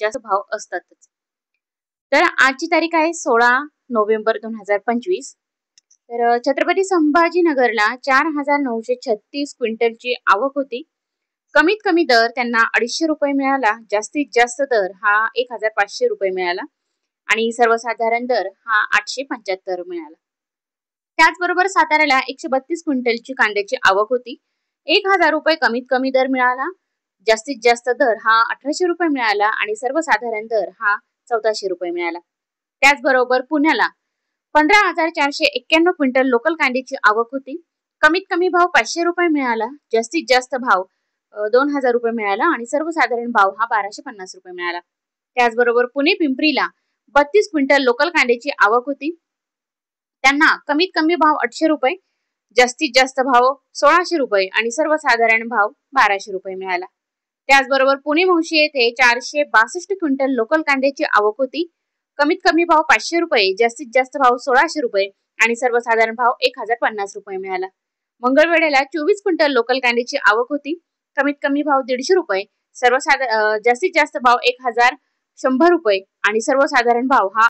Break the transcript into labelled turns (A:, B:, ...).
A: जास्त भाव असतातच. तर आजची तारीख आहे 16 नोव्हेंबर 2025. तर छत्रपती संभाजीनगरला 4,936 क्विंटलची आवक होती. कमीत कमी दर त्यांना 250 रुपये मिळाला. जास्तीत जास्त दर हा 1,500 रुपये मिळाला आणि सर्वसाधारण दर हा 875 मिळाला. त्याचबरोबर साताऱ्याला 132 क्विंटलची कांद्याची आवक होती. 1,000 रुपये कमीत कमी दर मिळाला. जास्तीत जास्त दर हा 1800 रुपये मिळाला आणि सर्वसाधारण दर हा 1400 रुपये मिळाला. त्याचबरोबर पुण्याला 15,491 क्विंटल लोकल कांद्याची आवक होती. कमीत कमी भाव 500 रुपये मिळाला. जास्तीत जास्त भाव 2,000 रुपये मिळाला आणि सर्वसाधारण भाव हा 1,250 रुपये मिळाला. त्याचबरोबर पुणे पिंपरीला 32 क्विंटल लोकल कांद्याची आवक होती. त्यांना कमीत कमी भाव 800 रुपये, जास्तीत जास्त भाव 1,600 रुपये आणि सर्वसाधारण भाव 1,200 रुपये मिळाला. त्याचबरोबर पुणे मुळशी येथे 462 क्विंटल लोकल कांद्याची आवक होती. कमीत कमी भाव 500 रुपये, जास्तीत जास्त भाव 1,600 रुपये आणि सर्वसाधारण भाव 1,050 रुपये मिळाला. मंगळवेढ्याला 24 क्विंटल लोकल कांद्याची आवक होती. कमीत कमी भाव 150 रुपये, जास्तीत जास्त भाव 1,100 रुपये आणि सर्वसाधारण भाव हा